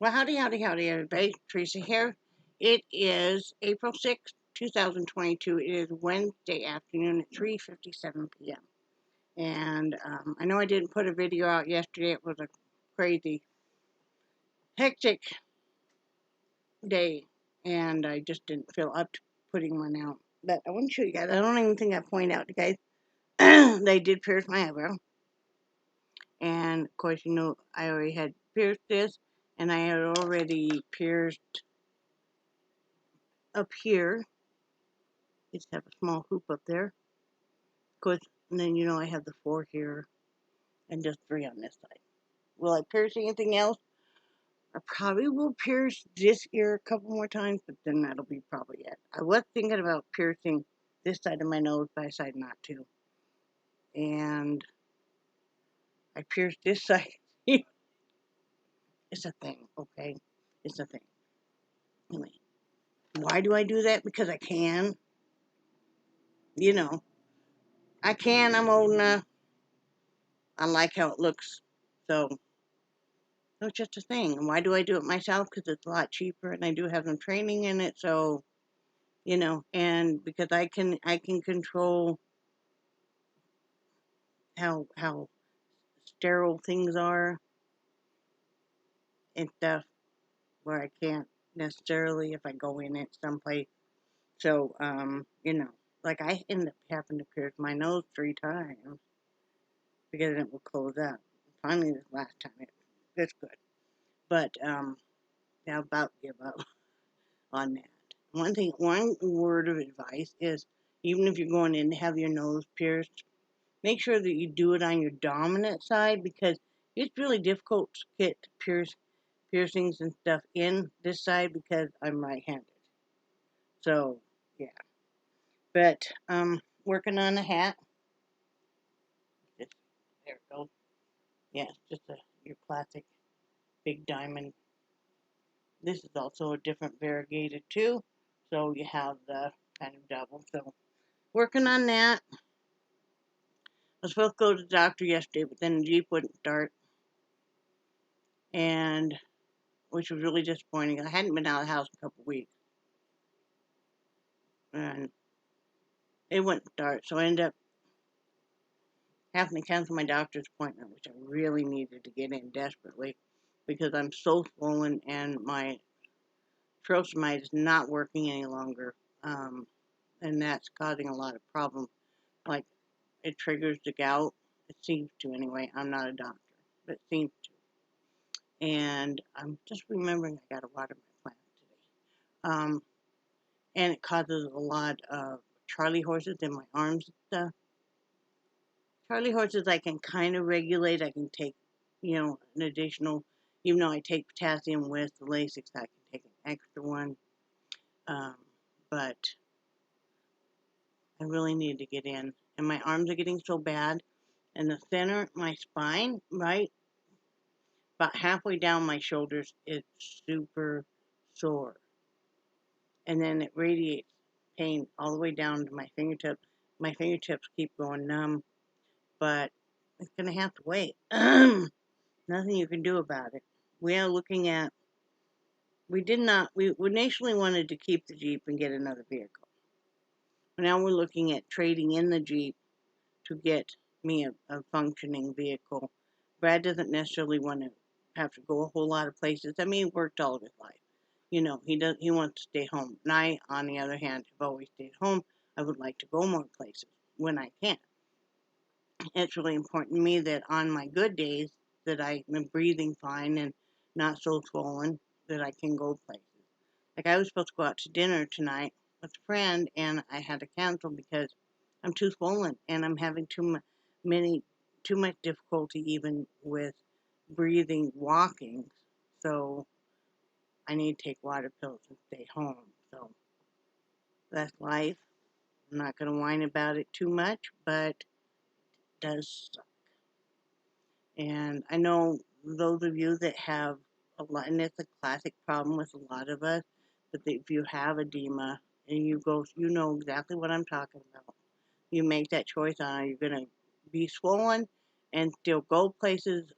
Well, howdy, everybody. Teresa here. It is April 6th, 2022. It is Wednesday afternoon at 3:57 p.m. And I know I didn't put a video out yesterday. It was a crazy, hectic day, and I just didn't feel up to putting one out. But I want to show you guys. I don't even think I pointed out to you guys. They did pierce my eyebrow. And, of course, you know, I already had pierced this, and I had already pierced up here. Just have a small hoop up there. Of course, and then you know I have the 4 here and just 3 on this side. Will I pierce anything else? I probably will pierce this ear a couple more times, but then that'll be probably it. I was thinking about piercing this side of my nose, but I decided not to. And I pierced this side. It's a thing, okay? It's a thing. Anyway, why do I do that? Because I can. You know, I can. I'm old enough. I like how it looks. So it's just a thing. And why do I do it myself? Because it's a lot cheaper, and I do have some training in it. So you know, and because I can control how sterile things are and stuff, where I can't necessarily if I go in it someplace. So you know, like I ended up having to pierce my nose 3 times because it would close up. Finally, this last time it's good, but I about give up on that. One word of advice is, even if you're going in to have your nose pierced, make sure that you do it on your dominant side, because it's really difficult to get piercings and stuff in this side because I'm right-handed. So yeah, but working on a hat. Just, there it goes. Yeah, it's just your classic big diamond. This is also a different variegated too, so you have the kind of double. So working on that. I was supposed to go to the doctor yesterday, but then the Jeep wouldn't start, and which was really disappointing. I hadn't been out of the house in a couple of weeks, and it wouldn't start, so I ended up having to cancel my doctor's appointment, which I really needed to get in desperately because I'm so swollen and my trosemide is not working any longer, and that's causing a lot of problems. Like, it triggers the gout. It seems to anyway. I'm not a doctor, but it seems to. And I'm just remembering I got to water my plant today. And it causes a lot of Charlie horses in my arms and stuff. Charlie horses I can kind of regulate. I can take, an additional, even though I take potassium with the Lasix, I can take an extra one. Um, but I really need to get in. And my arms are getting so bad. And the center, my spine, right, about halfway down my shoulders, it's super sore. And then it radiates pain all the way down to my fingertips. My fingertips keep going numb, but it's going to have to wait. Nothing you can do about it. We are looking at, we initially wanted to keep the Jeep and get another vehicle. Now we're looking at trading in the Jeep to get me a functioning vehicle. Brad doesn't necessarily want to have to go a whole lot of places. I mean, he worked all of his life. He wants to stay home. And I, on the other hand, have always stayed home. I would like to go more places when I can. It's really important to me that on my good days that I'm breathing fine and not so swollen that I can go places. Like, I was supposed to go out to dinner tonight with a friend, and I had to cancel because I'm too swollen and I'm having too much difficulty even with breathing, walking. So I need to take water pills and stay home. So that's life. I'm not going to whine about it too much, but it does suck. And I know those of you that have a lot, and it's a classic problem with a lot of us, but if you have edema and you know exactly what I'm talking about. You make that choice on, are you going to be swollen and still go places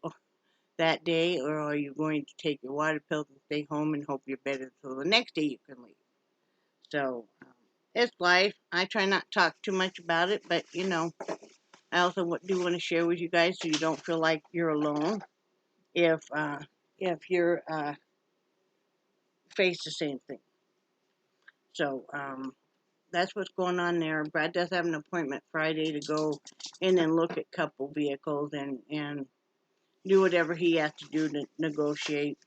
that day, or are you going to take your water pills and stay home and hope you're better until the next day you can leave? So it's life. I try not to talk too much about it, but I also do want to share with you guys so you don't feel like you're alone if you're face the same thing. So that's what's going on there. Brad does have an appointment Friday to go in and look at couple vehicles and do whatever he has to do to negotiate.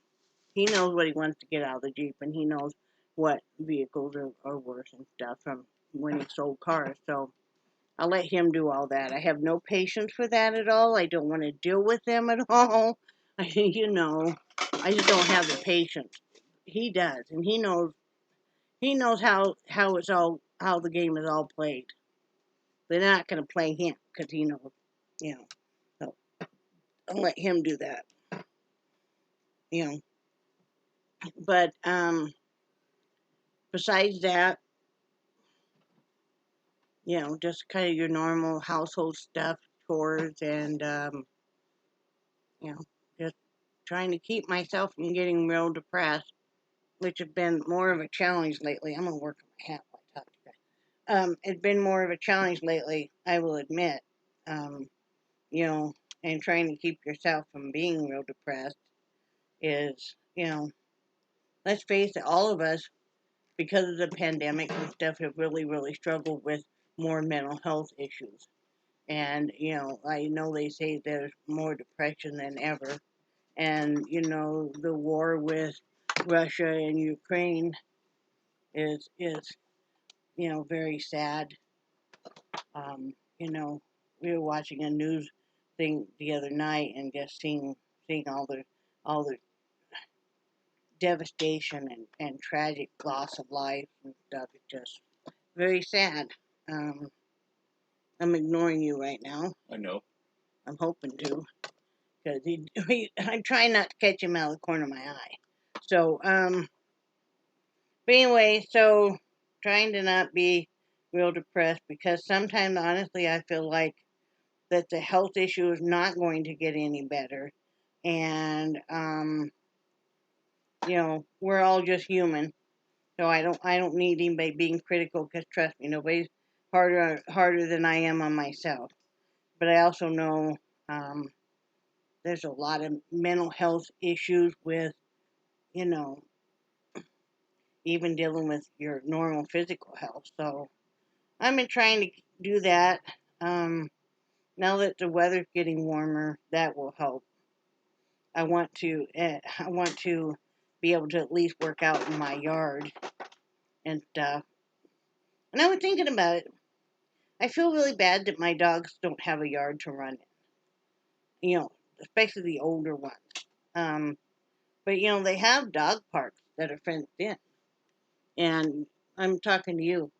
He knows what he wants to get out of the Jeep, and he knows what vehicles are worth and stuff from when he sold cars. So I'll let him do all that. I have no patience for that at all. I don't want to deal with them at all. I just don't have the patience. He does, and he knows how the game is all played. They're not going to play him because he knows, you know. So I'll let him do that, you know. But besides that, just kind of your normal household stuff, chores, and just trying to keep myself from getting real depressed, which has been more of a challenge lately. I'm gonna work on my hat while I talk to you guys. It's been more of a challenge lately, I will admit. Um, you know, and trying to keep yourself from being real depressed is, let's face it, all of us, because of the pandemic and stuff, have really, really struggled with more mental health issues. And, I know they say there's more depression than ever. And, the war with Russia and Ukraine is very sad. We were watching a news thing the other night and just seeing all the devastation and tragic loss of life and stuff. It's just very sad. Um, I'm ignoring you right now. I know. I'm hoping to, because I'm trying not to catch him out of the corner of my eye. So, but anyway, so trying to not be real depressed because sometimes, honestly, I feel like that the health issue is not going to get any better, and we're all just human. So I don't need anybody being critical because trust me, nobody's harder than I am on myself. But I also know um, there's a lot of mental health issues with you know even dealing with your normal physical health. So I've been trying to do that. Um, Now that the weather's getting warmer, that will help. I want to be able to at least work out in my yard and stuff. And I was thinking about it. I feel really bad that my dogs don't have a yard to run in. Especially the older ones. Um, but they have dog parks that are fenced in, and I'm talking to you.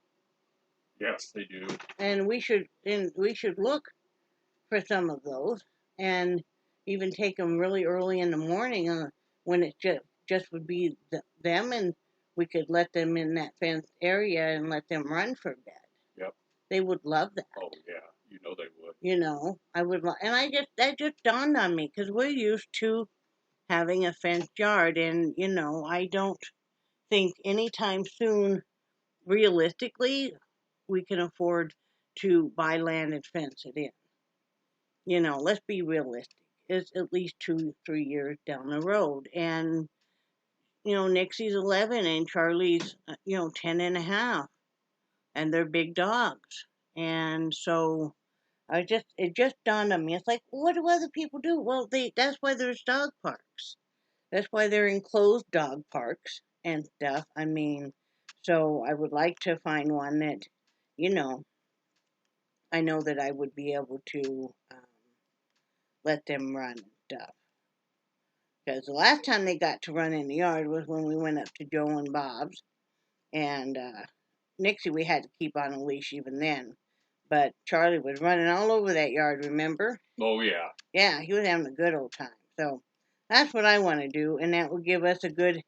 Yes, they do. And we should look for some of those, and even take them really early in the morning when it just would be them, and we could let them in that fenced area and let them run for a bit. Yep. They would love that. Oh yeah, you know they would. I would, and that just dawned on me because we're used to having a fenced yard, and I don't think anytime soon, realistically, we can afford to buy land and fence it in. Let's be realistic. It's at least 2, 3 years down the road. And, Nixie's 11 and Charlie's, 10 and a half. And they're big dogs. And so it just dawned on me. It's like, what do other people do? Well, that's why there's dog parks. That's why they're enclosed dog parks and stuff. I mean, so I would like to find one that, you know, I know that I would be able to let them run and stuff. Because the last time they got to run in the yard was when we went up to Joe and Bob's. And Nixie, we had to keep on a leash even then. But Charlie was running all over that yard, remember? Oh yeah. Yeah, he was having a good old time. So that's what I want to do. And that would give us a good,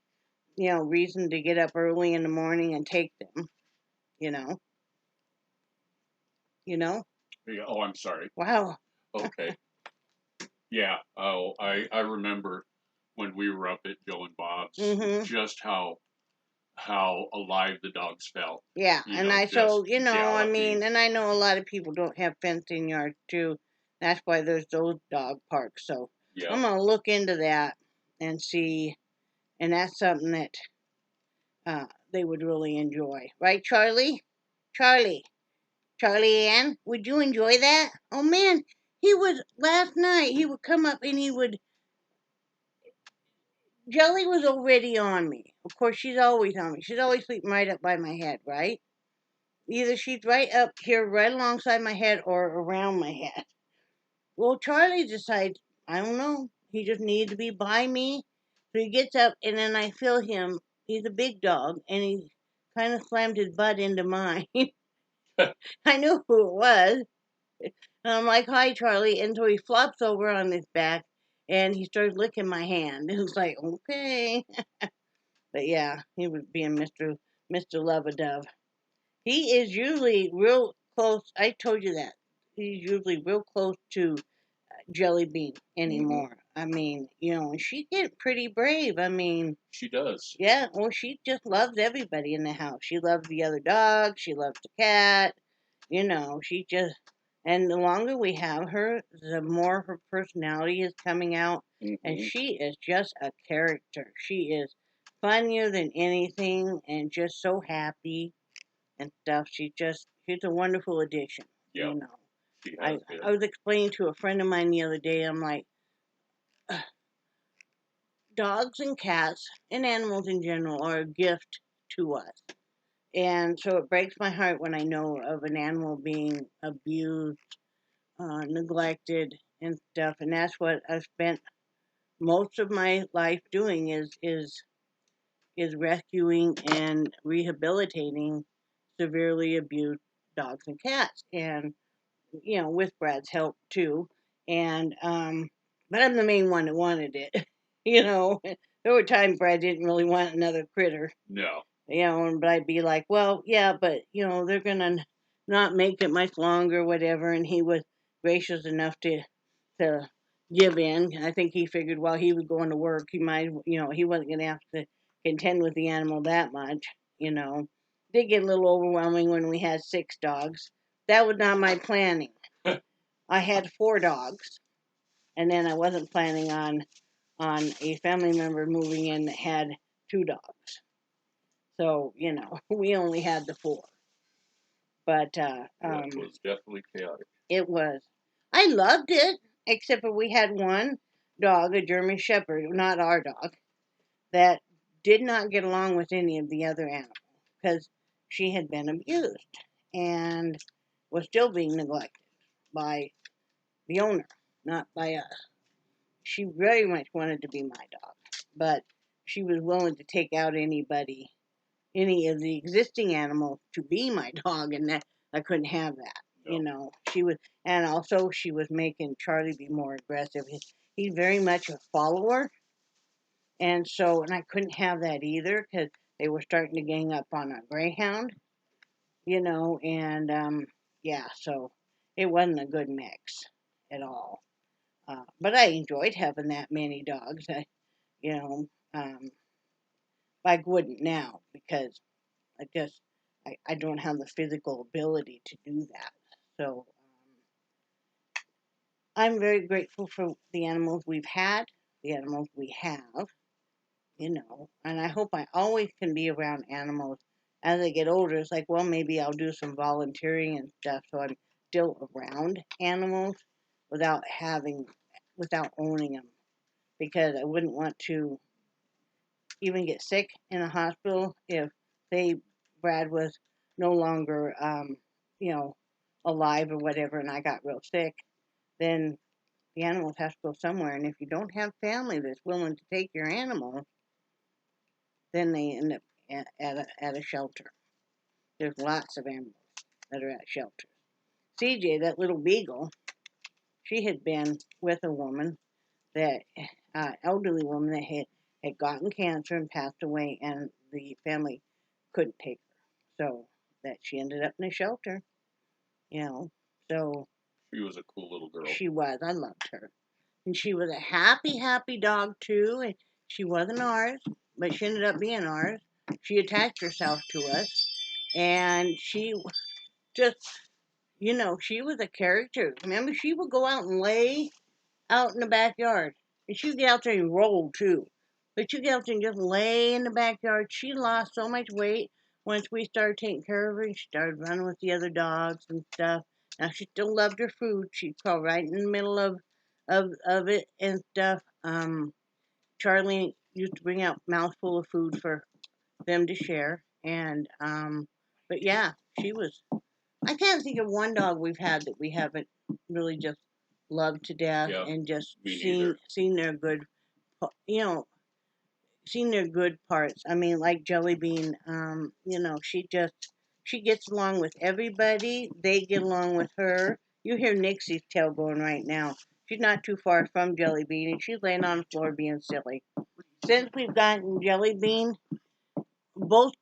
reason to get up early in the morning and take them, you know? You know? Yeah. Oh, I'm sorry. Wow. Okay. Yeah. Oh, I remember when we were up at Joe and Bob's, Mm-hmm. just how alive the dogs felt. Yeah, You and know, I just so you know, I mean, galloping. and I know a lot of people don't have fencing yards too. That's why there's those dog parks. So Yeah. I'm gonna look into that and see, and that's something that they would really enjoy, right, Charlie? Charlie, Charlie Ann, would you enjoy that? Oh man, he was last night. He would come up and he would. Jelly was already on me. Of course, she's always on me. She's always sleeping right up by my head, right? Either she's right up here, right alongside my head, or around my head. Well, Charlie decides, I don't know, he just needs to be by me. So he gets up, and then I feel him. He's a big dog, and he kind of slammed his butt into mine. I knew who it was. And I'm like, hi, Charlie. And so he flops over on his back, and he starts licking my hand. It was like, okay. But yeah, he was being Mr. Love-a-Dove. He is usually real close. I told you that. He's usually real close to Jellybean Hmm. anymore. I mean, you know, and she get pretty brave. I mean, She does. yeah, well, she just loves everybody in the house. She loves the other dog. She loves the cat. You know, she just, and the longer we have her, the more her personality is coming out. And Hmm. she is just a character. She is funnier than anything and just so happy and stuff. She's a wonderful addition, Yeah, you know. she I has been. I was explaining to a friend of mine the other day. I'm like, dogs and cats and animals in general are a gift to us, and so it breaks my heart when I know of an animal being abused, neglected, and stuff. And that's what I've spent most of my life doing is rescuing and rehabilitating severely abused dogs and cats. And you know, with Brad's help too. And but I'm the main one that wanted it. You know, there were times Brad didn't really want another critter. No. You know, but I'd be like, well, yeah, but you know, they're gonna not make it much longer, whatever. And he was gracious enough to give in. I think he figured while he was going to work, he might, you know, he wasn't gonna have to contend with the animal that much. You know, it did get a little overwhelming when we had 6 dogs. That was not my planning. I had 4 dogs, and then I wasn't planning on a family member moving in that had 2 dogs. So you know, we only had the 4. But Well, it was definitely chaotic. it was. I loved it, except for we had one dog, a German Shepherd, not our dog, that did not get along with any of the other animals because she had been abused and was still being neglected by the owner, not by us. She very much wanted to be my dog, but she was willing to take out any of the existing animals to be my dog, and that I couldn't have that. You No. know, she was, and also she was making Charlie be more aggressive. He's very much a follower, and so, and I couldn't have that either because they were starting to gang up on a greyhound. You know, and yeah, so it wasn't a good mix at all. But I enjoyed having that many dogs. You know, I wouldn't now because I just I don't have the physical ability to do that. So I'm very grateful for the animals we've had, the animals we have, you know, and I hope I always can be around animals as I get older. It's like, well, maybe I'll do some volunteering and stuff so I'm still around animals without having, without owning them because I wouldn't want to even get sick in a hospital if, say, Brad was no longer, you know, alive or whatever, and I got real sick, then the animals have to go somewhere. And if you don't have family that's willing to take your animals, then they end up at a shelter. There's lots of animals that are at shelters. CJ, that little beagle, she had been with a woman that elderly woman that had gotten cancer and passed away, and the family couldn't take her, so that she ended up in a shelter. You know, so She was a cool little girl. she was. I loved her. And she was a happy, happy dog too. And she wasn't ours, but she ended up being ours. She attached herself to us. And she just, she was a character. Remember, she would go out and lay out in the backyard. And she'd get out there and roll too. But she'd get out there and just lay in the backyard. She lost so much weight once we started taking care of her. And she started running with the other dogs and stuff. Now she still loved her food. She'd crawl right in the middle of it and stuff. Charlie used to bring out mouthful of food for them to share. And but yeah, she was. I can't think of one dog we've had that we haven't really just loved to death and just seen their good, you know, seen their good parts. I mean, like Jellybean, she gets along with everybody. They get along with her. You hear Nixie's tail going right now. She's not too far from Jellybean, and she's laying on the floor being silly. Since we've gotten Jellybean, both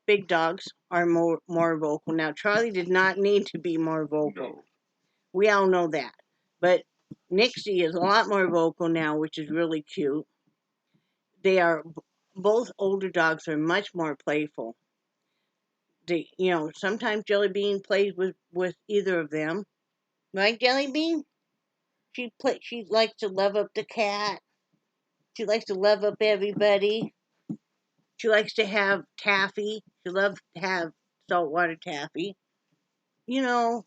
big dogs, are more vocal. Now, Charlie did not need to be more vocal. No. We all know that. But Nixie is a lot more vocal now, which is really cute. They are both older dogs are much more playful. Sometimes Jellybean plays with either of them. Right, Jellybean? She likes to love up the cat. She likes to love up everybody. She likes to have taffy. She loves to have saltwater taffy. No,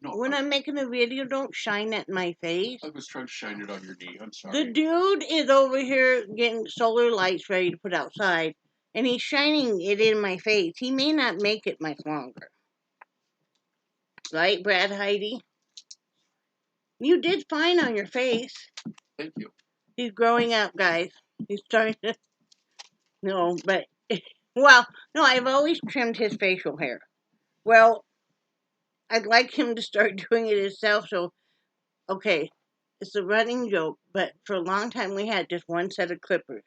when I'm making a video, don't shine it in my face. I was trying to shine it on your knee. I'm sorry. The dude is over here getting solar lights ready to put outside, and he's shining it in my face. He may not make it much longer. Right, Brad Heidi? You did fine on your face. Thank you. He's growing up, guys. He's starting to... No, but... Well, no, I've always trimmed his facial hair. Well, I'd like him to start doing it himself, so... Okay, it's a running joke, but for a long time we had just one set of clippers.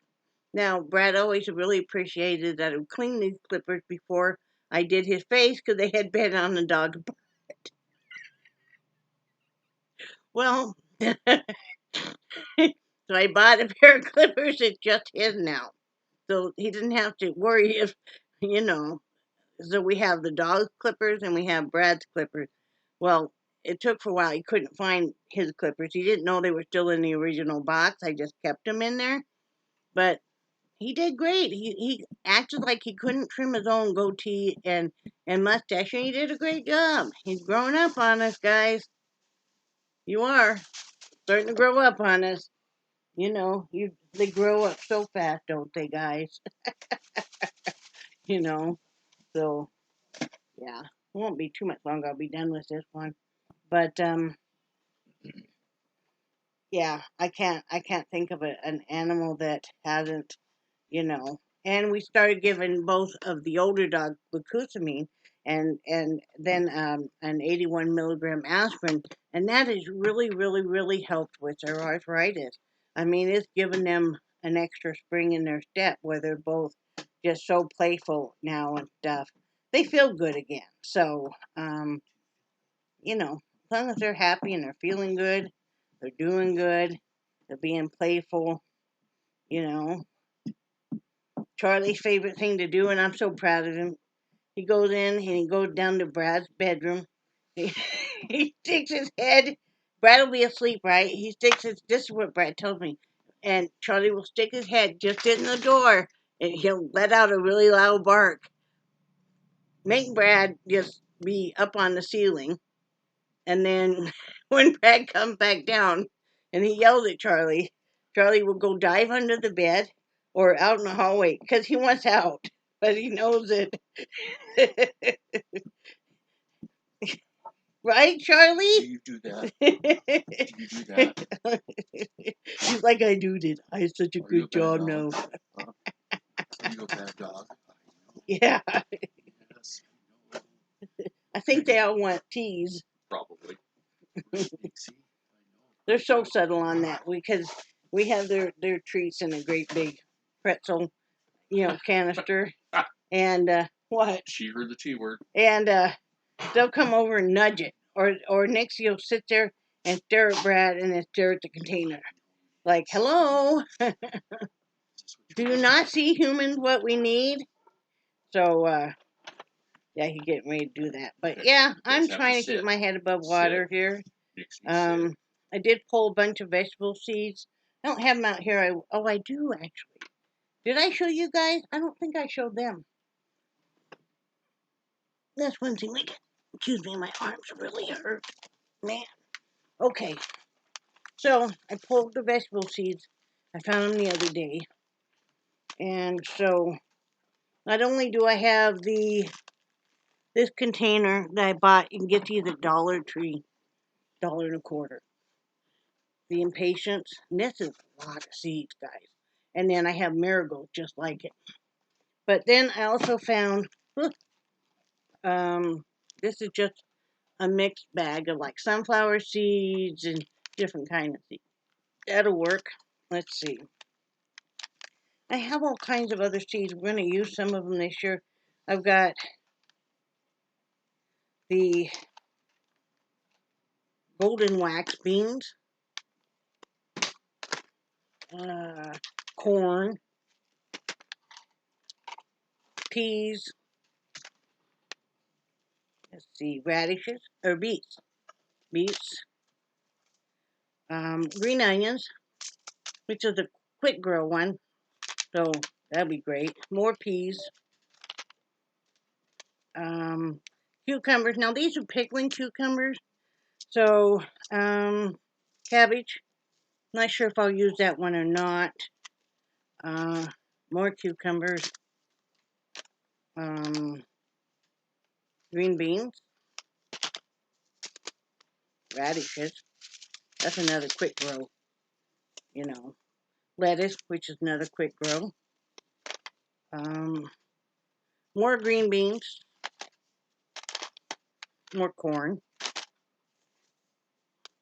Now, Brad always really appreciated that I would clean these clippers before I did his face because they had been on the dog's butt. Well, so I bought a pair of clippers. It's just his now. So he didn't have to worry if, you know. So we have the dog's clippers and we have Brad's clippers. Well, it took for a while. He couldn't find his clippers. He didn't know they were still in the original box. I just kept them in there. But he did great. He acted like he couldn't trim his own goatee and mustache, and he did a great job. He's growing up on us, guys. You are starting to grow up on us. They grow up so fast, don't they, guys? you know. So yeah, it won't be too much longer. I'll be done with this one. But yeah, I can't think of an animal that hasn't, And we started giving both of the older dogs glucosamine and then an 81 milligram aspirin, and that has really, really, really helped with their arthritis. I mean, it's given them an extra spring in their step where they're both just so playful now and stuff. They feel good again. So, as long as they're happy and they're feeling good, they're doing good, they're being playful, you know. Charlie's favorite thing to do, and I'm so proud of him. He goes in and he goes down to Brad's bedroom. He sticks his head. Brad will be asleep, right? This is what Brad told me. And Charlie will stick his head just in the door and he'll let out a really loud bark. Make Brad just be up on the ceiling. And then when Brad comes back down and he yells at Charlie, Charlie will go dive under the bed or out in the hallway because he wants out. But he knows it. Right, Charlie? Do you do that? Do you do that? He's like, I do it. I had such a good job now. Are you a bad dog? Yeah. Yes. I think they all want teas. Probably. They're so subtle on that because we have their treats in a great big pretzel, canister. And what? She heard the T word. And they'll come over and nudge it. Or Nixie will sit there and stare at Brad and then stare at the container. Like, hello? Do you not see humans what we need? So, yeah, he's getting ready to do that. But yeah, I'm trying to keep my head above water here. I did pull a bunch of vegetable seeds. I don't have them out here. I do actually. Did I show you guys? I don't think I showed them. That's one thing. Excuse me, my arms really hurt. Man. Okay. So I pulled the vegetable seeds. I found them the other day. And so not only do I have this container that I bought, you can get these at Dollar Tree, $1.25. The Impatience. And this is a lot of seeds, guys. And then I have marigolds just like it. But then I also found this is just a mixed bag of like sunflower seeds and different kind of seeds. That'll work. Let's see. I have all kinds of other seeds. We're going to use some of them this year. I've got the golden wax beans, corn, peas, let's see, radishes, or beets, green onions, which is a quick grow one, so that'd be great. More peas, cucumbers. Now these are pickling cucumbers, so cabbage. Not sure if I'll use that one or not. More cucumbers, green beans, radishes. That's another quick grow, you know. Lettuce, which is another quick grow. More green beans, more corn.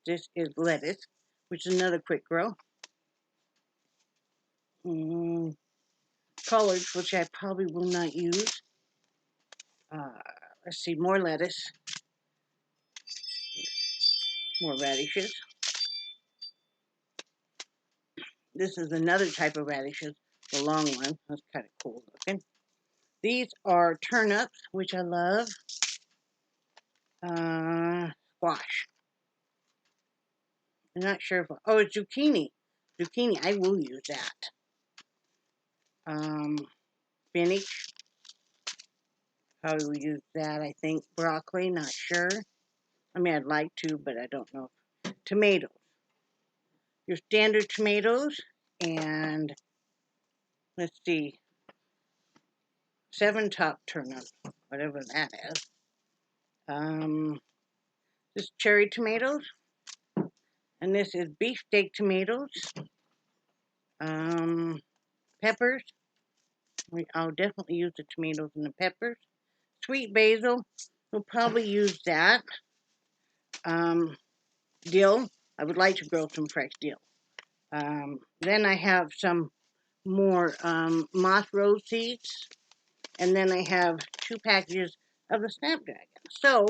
This is lettuce, which is another quick grow. Collards, which I probably will not use. Let's see, more lettuce, more radishes. This is another type of radishes, the long one. That's kind of cool looking. These are turnips, which I love. Squash. I'm not sure if... Oh, it's zucchini. Zucchini, I will use that. Spinach. Probably will use that, I think. Broccoli, not sure. I mean, I'd like to, but I don't know. Tomatoes. Your standard tomatoes. And, let's see, 7-top turnip. Whatever that is. This cherry tomatoes. And this is beefsteak tomatoes. Peppers. I'll definitely use the tomatoes and the peppers. Sweet basil. We'll probably use that. Dill. I would like to grow some fresh dill. Then I have some more moss rose seeds. And then I have 2 packages of the snapdragon. So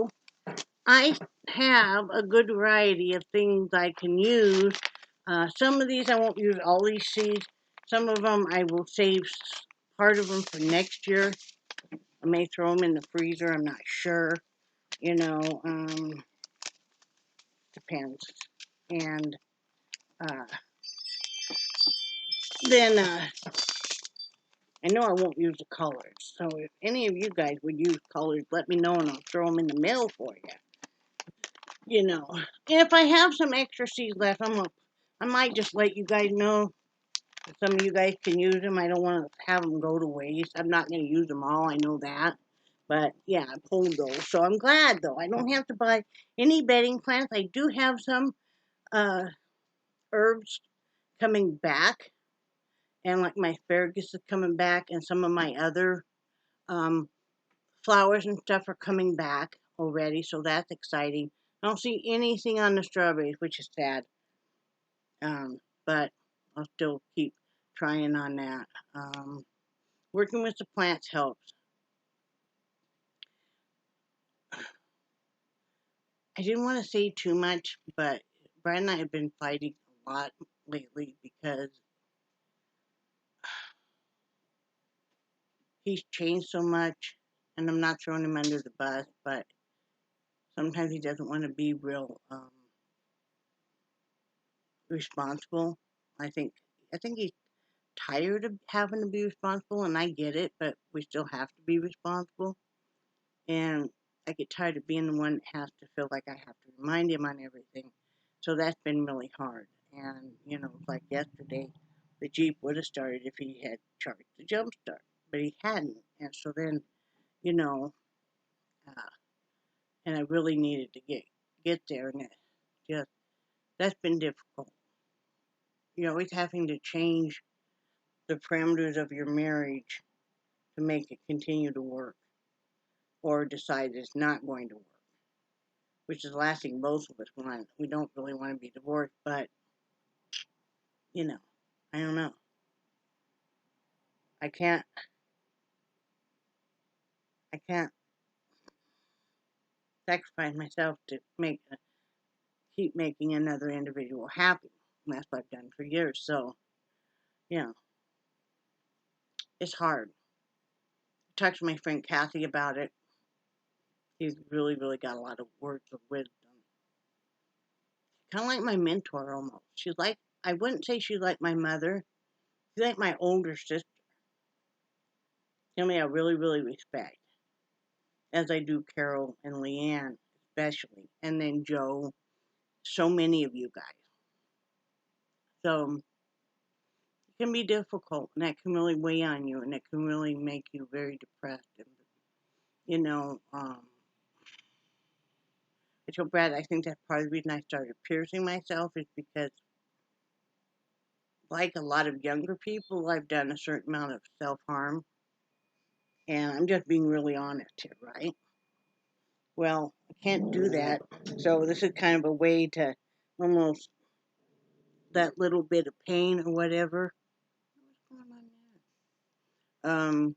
I have a good variety of things I can use. Some of these I won't use all these seeds. Some of them I will save part of them for next year. I may throw them in the freezer. I'm not sure. You know, depends. And then I know I won't use the colors. So if any of you guys would use colors, let me know and I'll throw them in the mail for you. You know, and if I have some extra seeds left, I might just let you guys know. Some of you guys can use them. I don't want to have them go to waste. I'm not going to use them all. I know that. But yeah, I pulled those. So I'm glad though. I don't have to buy any bedding plants. I do have some herbs coming back. And like my asparagus is coming back. And some of my other flowers and stuff are coming back already. So that's exciting. I don't see anything on the strawberries, which is sad. But I'll still keep trying on that. Working with the plants helps. I didn't want to say too much, but Brad and I have been fighting a lot lately because he's changed so much, and I'm not throwing him under the bus, but sometimes he doesn't want to be real responsible. I think I think he's tired of having to be responsible, and I get it, but we still have to be responsible. And I get tired of being the one that has to feel like I have to remind him on everything. So that's been really hard. And, like yesterday, the Jeep would have started if he had charged the jump start, but he hadn't. And so then, you know, uh, and I really needed to get there, and it just that's been difficult. You're always having to change the parameters of your marriage to make it continue to work, or decide it's not going to work, which is the last thing both of us want. We don't really want to be divorced, but you know, I don't know. I can't. I can't sacrifice myself to keep making another individual happy. And that's what I've done for years. So, you know, it's hard. I talked to my friend Kathy about it. She's really, really got a lot of words of wisdom. Kind of like my mentor almost. She's like, I wouldn't say she's like my mother. She's like my older sister. Somebody I really, really respect, as I do Carol and Leanne, especially, and then Joe. So many of you guys. So it can be difficult, and that can really weigh on you, and it can really make you very depressed. And you know, I told Brad I think that's part of the reason I started piercing myself is because, like a lot of younger people, I've done a certain amount of self harm, and I'm just being really honest here, right? Well, I can't do that, so this is kind of a way to almost that little bit of pain or whatever. What's going on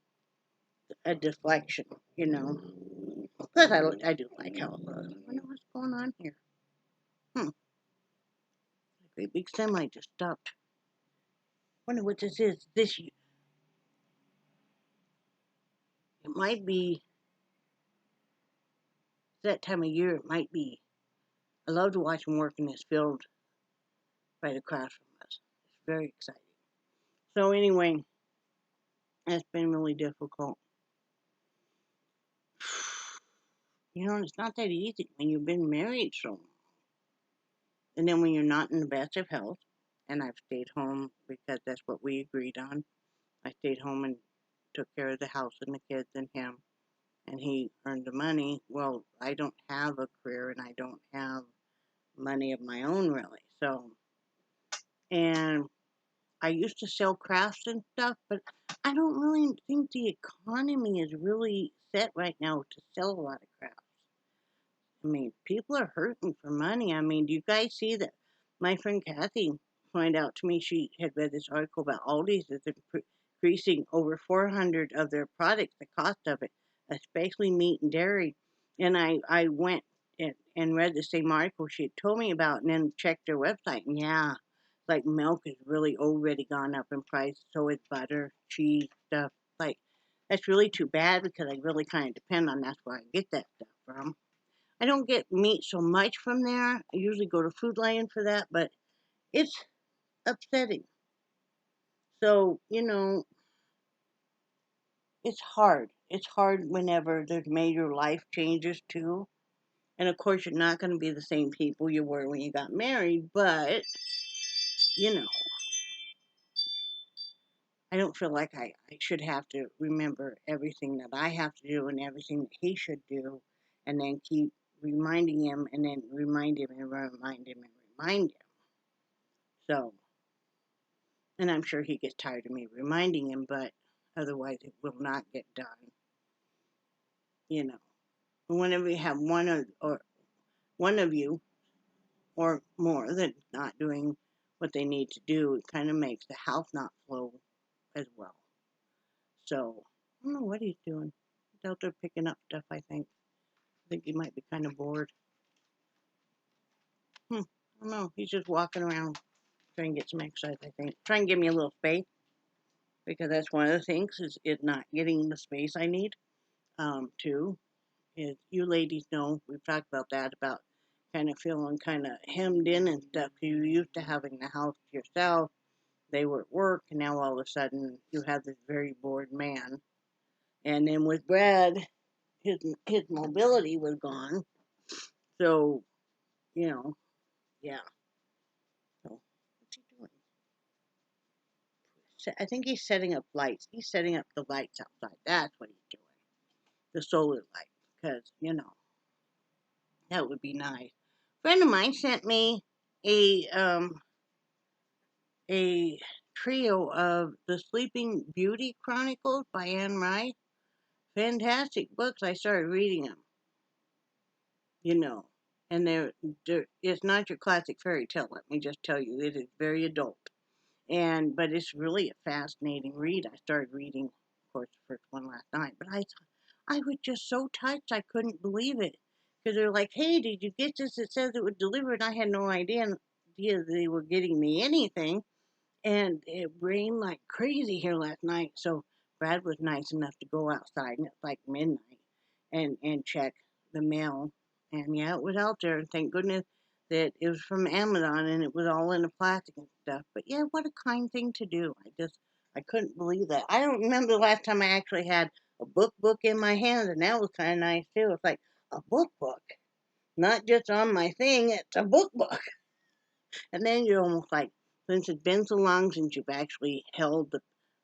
there? A deflection, you know. Plus, I do like how it looks. I wonder what's going on here. Hmm. A great big semi just stopped. Wonder what this is. It might be that time of year. It might be. I love to watch them work in this field right across from us. It's very exciting. So anyway, it's been really difficult. It's not that easy when you've been married so long. And then when you're not in the best of health, and I've stayed home because that's what we agreed on. I stayed home and took care of the house and the kids and him, and he earned the money. Well, I don't have a career and I don't have money of my own really. So, and I used to sell crafts and stuff, but I don't really think the economy is really set right now to sell a lot of crafts. I mean, people are hurting for money. I mean, do you guys see that? My friend Kathy pointed out to me she had read this article about Aldi's is increasing over 400 of their products, the cost of it, especially meat and dairy. And I went and read the same article she had told me about and then checked their website. And yeah, like milk has really already gone up in price. So is butter, cheese, stuff. Like, that's really too bad because I really kind of depend on that's where I get that stuff from. I don't get meat so much from there. I usually go to Food Lion for that, but it's upsetting. So, it's hard. It's hard whenever there's major life changes too. And of course, you're not going to be the same people you were when you got married, but, you know, I don't feel like I should have to remember everything that I have to do and everything that he should do, and then keep reminding him and then remind him and remind him and remind him. So, and I'm sure he gets tired of me reminding him, but otherwise it will not get done. You know, whenever you have one of you or more that's not doing what they need to do, it kind of makes the house not flow as well. So I don't know what he's doing. He's out there picking up stuff. I think he might be kind of bored. I I don't know. He's just walking around trying to get some exercise, I think. Trying to give me a little space because that's one of the things is it not getting the space I need. Too, is you ladies know we've talked about that about kind of feeling kind of hemmed in and stuff. You're used to having the house to yourself. They were at work, and now all of a sudden you have this very bored man. And then with Brad, his mobility was gone. So you know, yeah. So what's he doing? I think he's setting up lights. He's setting up the lights outside. That's what he's doing. The solar light, because that would be nice. A friend of mine sent me a a trio of the Sleeping Beauty Chronicles by Anne Rice. Fantastic books. I started reading them. You know, and it's not your classic fairy tale. Let me just tell you, it is very adult. But it's really a fascinating read. I started reading, of course, the first one last night, but I was just so touched I couldn't believe it because they're like, "Hey, did you get this? It says it was delivered." I had no idea they were getting me anything, and it rained like crazy here last night. So Brad was nice enough to go outside, and it's like midnight, and check the mail, and yeah, it was out there. And thank goodness that it was from Amazon, and it was all in a plastic and stuff. But yeah, what a kind thing to do. I couldn't believe that. I don't remember the last time I actually had a book in my hands, and that was kind of nice too. It's like a book, not just on my thing. It's a book. And then you're almost like, since it's been so long since you've actually held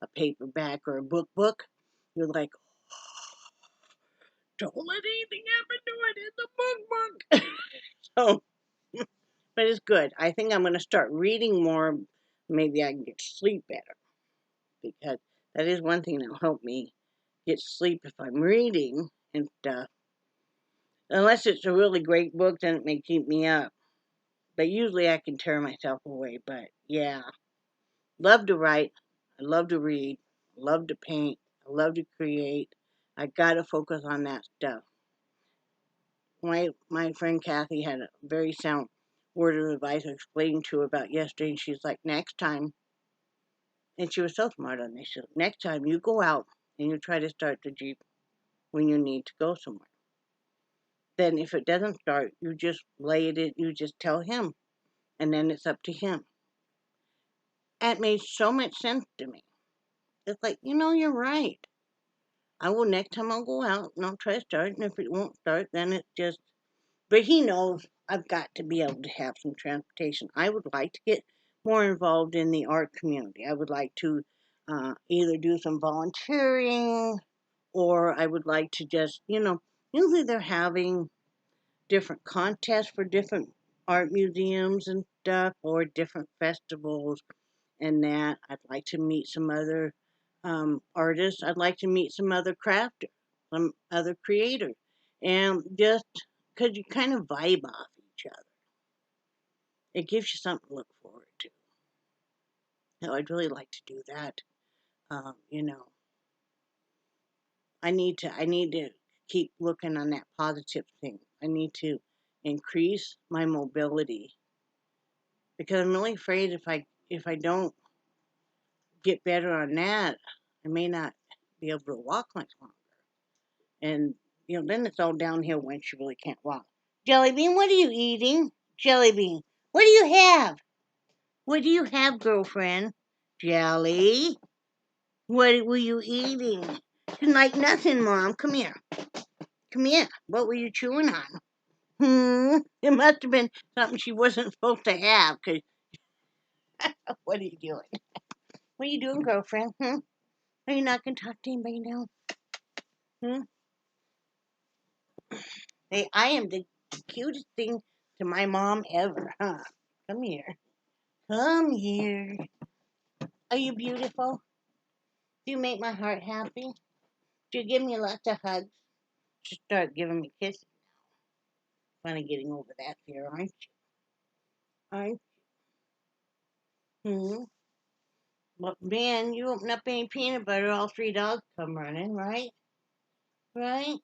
a paperback or a book, you're like, don't let anything happen to it. It's a book. So, but it's good. I think I'm going to start reading more. Maybe I can get sleep better because that is one thing that'll help me get sleep if I'm reading and stuff. Unless it's a really great book, then it may keep me up. But usually I can tear myself away. But yeah, love to write. I love to read. I love to paint. I love to create. I gotta focus on that stuff. My friend Kathy had a very sound word of advice I explained to her about yesterday, and she's like, next time, and she was so smart on this. She said, next time you go out and you try to start the Jeep when you need to go somewhere, then if it doesn't start, you just lay it in. You just tell him, and then it's up to him. That made so much sense to me. It's like, you're right. I will next time I'll go out and I'll try to start, and if it won't start, then it's just. But he knows I've got to be able to have some transportation. I would like to get more involved in the art community. I would like to either do some volunteering, or I would like to just, usually they're having different contests for different art museums and stuff, or different festivals and that. I'd like to meet some other artists. I'd like to meet some other crafters, some other creators, and just because you kind of vibe off each other, it gives you something to look forward to. So I'd really like to do that. Um, you know, I need to keep looking on that positive thing. I need to increase my mobility because I'm really afraid if I don't get better on that, I may not be able to walk much longer. And then it's all downhill once you really can't walk. Jellybean, what are you eating? Jellybean, what do you have? What do you have, girlfriend? Jelly, what were you eating? You like nothing, Mom. Come here. Come here. What were you chewing on? It must have been something she wasn't supposed to have. Cause what are you doing? What are you doing, girlfriend? Are you not gonna talk to anybody now? Hmm? Hey, I am the cutest thing to my mom ever, huh? Come here. Come here. Are you beautiful? Do you make my heart happy? Do you give me lots of hugs? Just start giving me kisses. Finally getting over that fear, aren't you? Aren't you? But man, you open up any peanut butter, all three dogs come running, right? Right?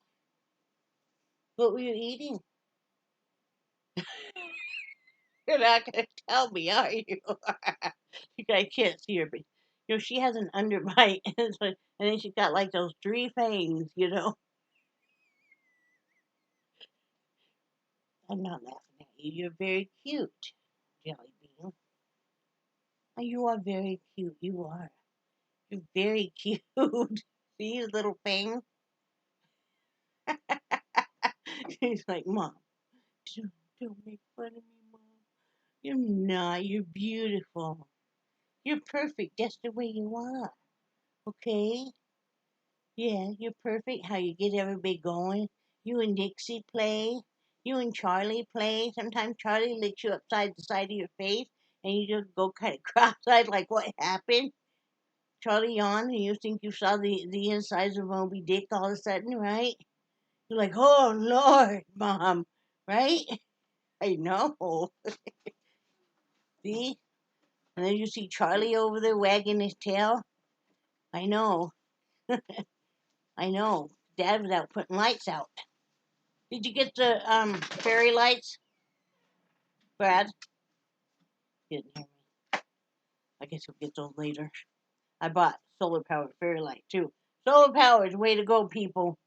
What were you eating? You're not gonna tell me, are you? You guys can't see her, but she has an underbite, and then she's got like those three fangs. I'm not laughing at you. You're very cute, Jellybean. You are very cute. You are. You're very cute. See his little fang? He's like, Mom, don't make fun of me, Mom. You're not. You're beautiful. You're perfect just the way you are. Okay? Yeah, you're perfect. How you get everybody going. You and Dixie play. You and Charlie play. Sometimes Charlie licks you upside the side of your face and you just go kind of cross-eyed like what happened? Charlie yawned and you think you saw the insides of Moby Dick all of a sudden, right? You're like, oh Lord, Mom, right? I know. See? And then you see Charlie over there wagging his tail. I know. I know. Dad was out putting lights out. Did you get the fairy lights, Brad? Didn't hear me. I guess we'll get those later. I bought solar powered fairy light too. Solar powered, way to go, people.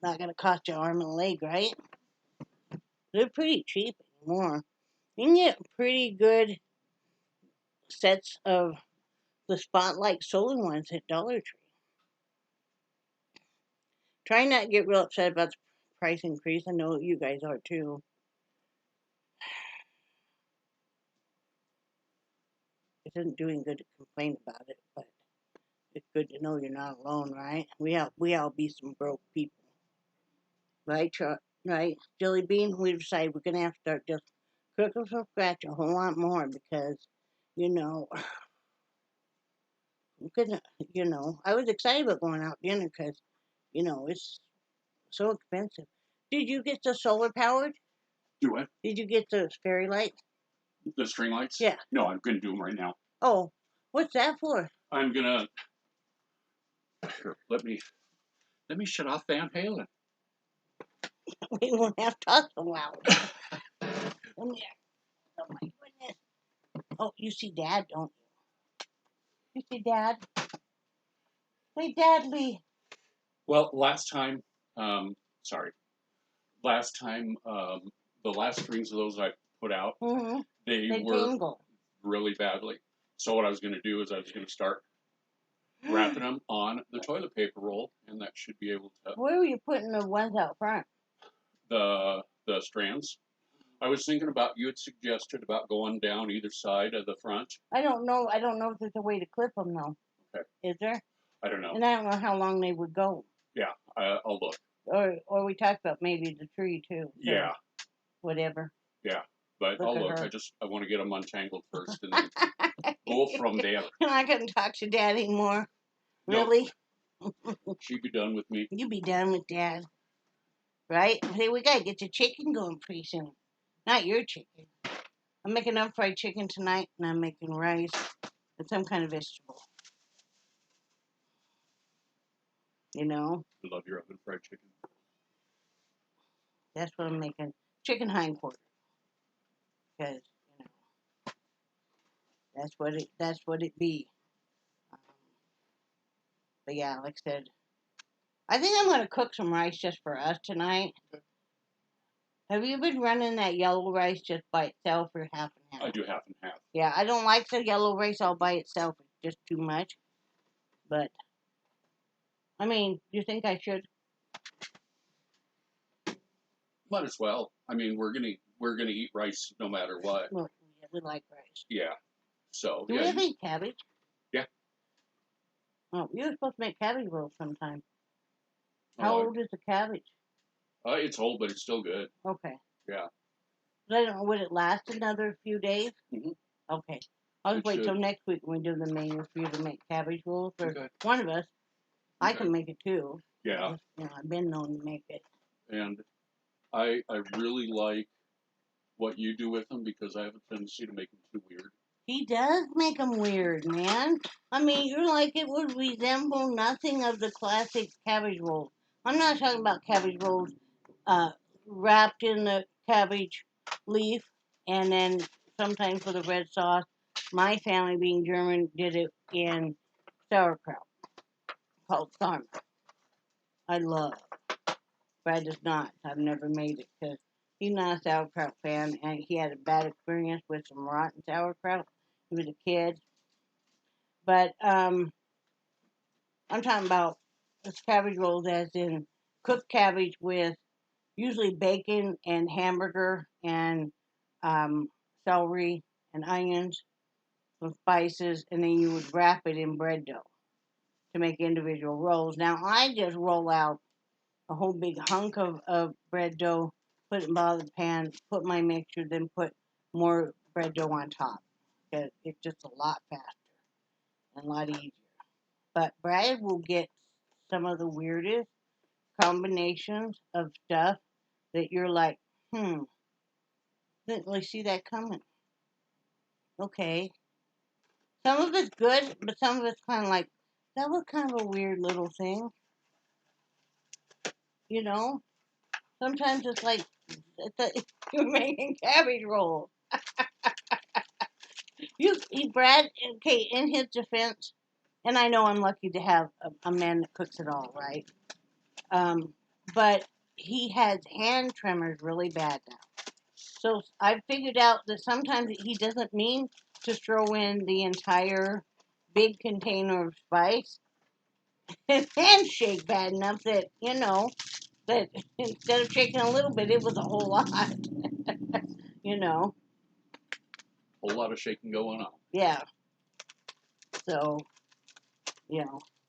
Not gonna cost you an arm and a leg, right? They're pretty cheap anymore. You can get pretty good sets of the spotlight solar ones at Dollar Tree. Try not to get real upset about the price increase. I know you guys are too. It isn't doing good to complain about it, but it's good to know you're not alone, right? We all be some broke people, right? Right, Jellybean. We decided we're gonna have to start just cooking from scratch a whole lot more because, you know, we couldn't. I was excited about going out to dinner because, it's so expensive. Did you get the solar powered? Do what? Did you get the fairy lights? The string lights? Yeah. No, I'm going to do them right now. Oh, what's that for? I'm going to. Here, let me shut off Van Halen. We won't have to talk so loud. Come here. Oh my goodness. Oh, you see Dad, don't you? You see Dad? Hey, Dadly. Well, last time, sorry, last time, the last strings of those I put out, they were tingle really badly. So what I was going to do is I was going to start wrapping them on the toilet paper roll, and that should be able to. Where were you putting the ones out front? The strands. I was thinking about, you had suggested about going down either side of the front. I don't know if there's a way to clip them though. Okay. Is there? I don't know. And I don't know how long they would go. Yeah, I'll look. Or we talked about maybe the tree too. So yeah. Whatever. Yeah, but I'll look. I want to get them untangled first and then go from there. I couldn't talk to Dad anymore. Really? Nope. She'd be done with me. You'd be done with Dad. Right? Hey, we gotta get the chicken going pretty soon. Not your chicken. I'm making up fried chicken tonight, and I'm making rice and some kind of vegetable. I love your oven fried chicken. That's what I'm making. Chicken hindquarters. Because, that's what it be. But yeah, like I said, I think I'm gonna cook some rice just for us tonight. Okay. Have you been running that yellow rice just by itself or half and half? I do half and half. Yeah, I don't like the yellow rice all by itself. It's just too much. But, I mean, do you think I should? Might as well. I mean, we're gonna eat rice no matter what. Well, yeah, we like rice. Yeah. So. Do we ever eat cabbage? Yeah. Oh, you were supposed to make cabbage rolls sometime. How old is the cabbage? It's old, but it's still good. Okay. Yeah. I don't know. Would it last another few days? Mm-hmm. Okay. I'll just wait till next week when we do the menu for you to make cabbage rolls. Or one of us. Okay. I can make it too. Yeah. I've been known to make it. And I really like what you do with them because I have a tendency to make them too weird. He does make them weird, man. I mean, you're like, it would resemble nothing of the classic cabbage rolls. I'm not talking about cabbage rolls wrapped in the cabbage leaf And then sometimes for the red sauce, my family being German did it in sauerkraut called Sarma. I love. Brad does not. I've never made it because he's not a sauerkraut fan, and he had a bad experience with some rotten sauerkraut. He was a kid, but I'm talking about this cabbage rolls as in cooked cabbage with usually bacon and hamburger and um, celery and onions with spices, and then you would wrap it in bread dough to make individual rolls. Now I just roll out a whole big hunk of bread dough, put it in the bottom of the pan, put my mixture, then put more bread dough on top. Because it's just a lot faster and a lot easier. But Brad will get some of the weirdest combinations of stuff that you're like, didn't really see that coming. Okay. Some of it's good, but some of it's kind of like, that was kind of a weird little thing, you know? Sometimes it's like, you're making cabbage rolls. Brad, okay, in his defense, and I know I'm lucky to have a man that cooks it all, right? Um, but he has hand tremors really bad now. So I figured out that sometimes he doesn't mean to throw in the entire big container of spice. His hands shake bad enough that, that instead of shaking a little bit, it was a whole lot, you know. Whole lot of shaking going on. Yeah. So,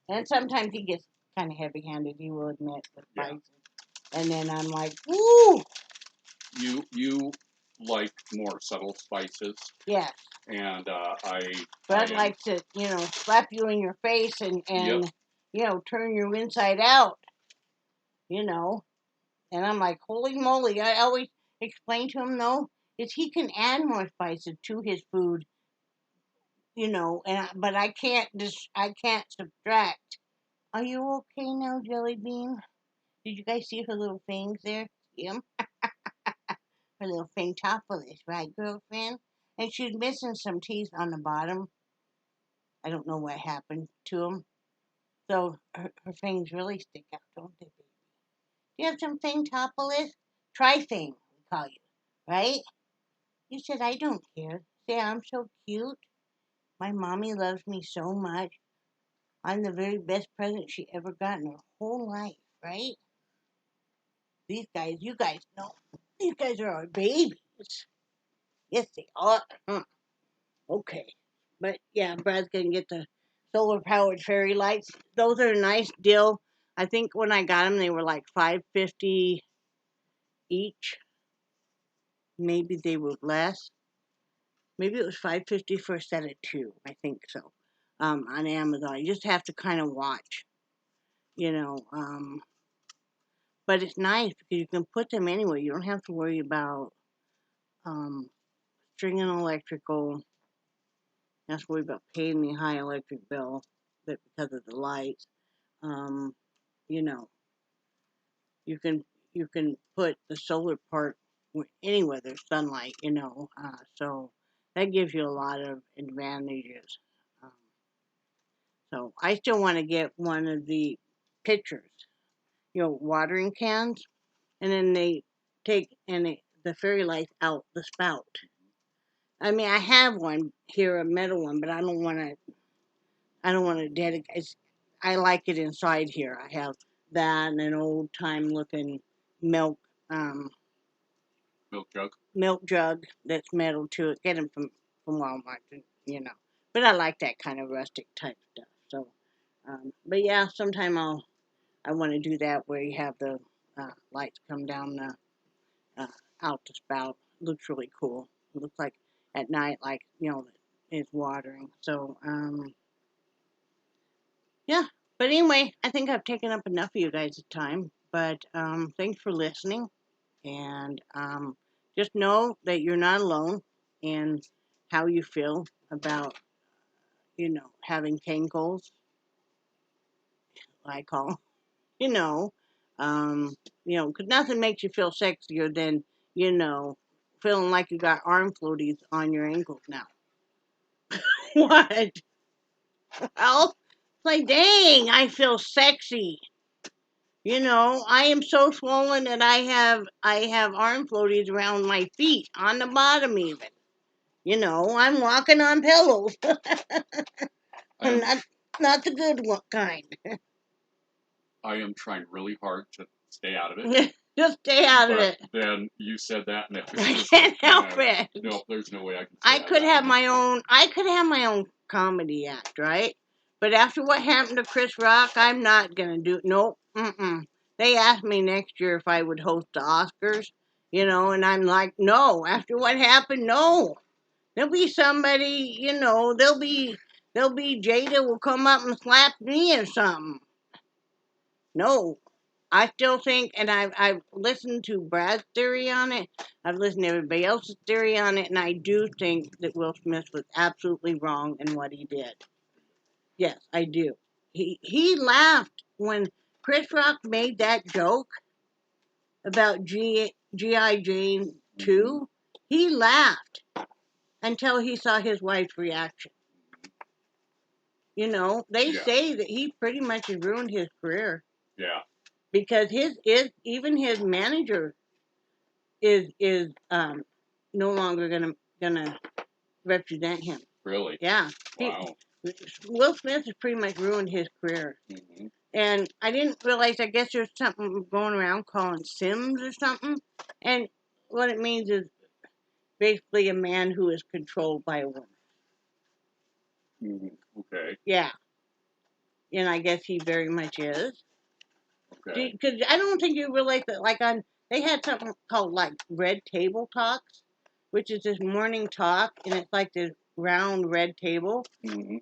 and sometimes he gets kind of heavy-handed, you will admit, with spices. Yeah. And then I'm like, woo! You like more subtle spices. Yes. And But I'd like to, slap you in your face and turn you inside out, And I'm like, holy moly! I always explain to him, though, is he can add more spices to his food, but I can't subtract. Are you okay now, Jellybean? Did you guys see her little fangs there? See 'em? Her little fangtopolis, right, girlfriend? And she's missing some teeth on the bottom. I don't know what happened to them. So her fangs really stick out, don't they, baby? Do you have some fangtopolis? Tri-fang, we call you, right? You said I don't care. Say I'm so cute. My mommy loves me so much. I'm the very best present she ever got in her whole life, right? These guys, you guys know. These guys are our babies. Yes, they are. Okay. But yeah, Brad's gonna get the solar powered fairy lights. Those are a nice deal. I think when I got them, they were like $5.50 each. Maybe they were less. Maybe it was $5.50 for a set of two. I think so. On Amazon, you just have to kind of watch, you know. But it's nice because you can put them anywhere. You don't have to worry about string and electrical. You have to worry about paying the high electric bill because of the lights. Um, you know, you can put the solar part anywhere there's sunlight. So that gives you a lot of advantages. Um, so I still want to get one of the pitchers, watering cans, and then they take the fairy lights out the spout. I mean, I have one here, a metal one, but I don't want to. I don't want to dedicate. I like it inside here. I have that and an old time looking milk um, milk jug that's metal to it. Get them from Walmart, But I like that kind of rustic type stuff. So, but yeah, sometime I want to do that where you have the lights come down the out the spout. Looks really cool. It looks like at night, like it's watering. So, yeah. But anyway, I think I've taken up enough of you guys' time. But thanks for listening, and just know that you're not alone in how you feel about having tangles. I call you know, because nothing makes you feel sexier than you know feeling like you got arm floaties on your ankles now. What? Well, it's like, dang, I feel sexy. You know, I am so swollen that I have arm floaties around my feet, on the bottom even. You know, I'm walking on pillows. Not the good one kind. I am trying really hard to stay out of it. Just stay out of it. Then you said that, and I can't help it. No, there's no way I can. I could have my own. I could have my own comedy act, right? But after what happened to Chris Rock, I'm not gonna do. Nope. They asked me next year if I would host the Oscars, you know, and I'm like, no. After what happened, no. There'll be somebody, you know. There'll be Jada will come up and slap me or something. No. I still think, and I've listened to Brad's theory on it. I've listened to everybody else's theory on it, and I do think that Will Smith was absolutely wrong in what he did. Yes, I do. He laughed when Chris Rock made that joke about G.I. Jane 2. He laughed until he saw his wife's reaction. You know, they say that he pretty much has ruined his career. Yeah. Because even his manager is no longer gonna represent him. Really? Yeah. Wow. Will Smith has pretty much ruined his career. Mm-hmm. And I didn't realize, I guess there's something going around calling Sims or something. And what it means is basically a man who is controlled by a woman. Mm-hmm. Okay. Yeah. And I guess he very much is. Okay. Because I don't think you realize that, like, they had something called, like, Red Table Talks, which is this morning talk, and it's like this round red table. Mm-hmm.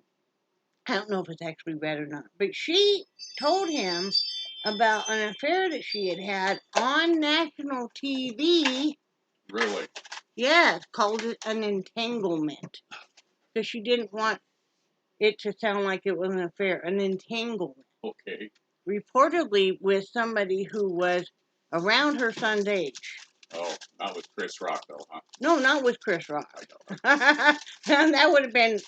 I don't know if it's actually red or not, but she told him about an affair that she had on national TV. Really? Yes, called it an entanglement, because she didn't want it to sound like it was an affair. An entanglement. Okay. Reportedly with somebody who was around her son's age. Oh, not with Chris Rock, though, huh? No, not with Chris Rock. That would have been,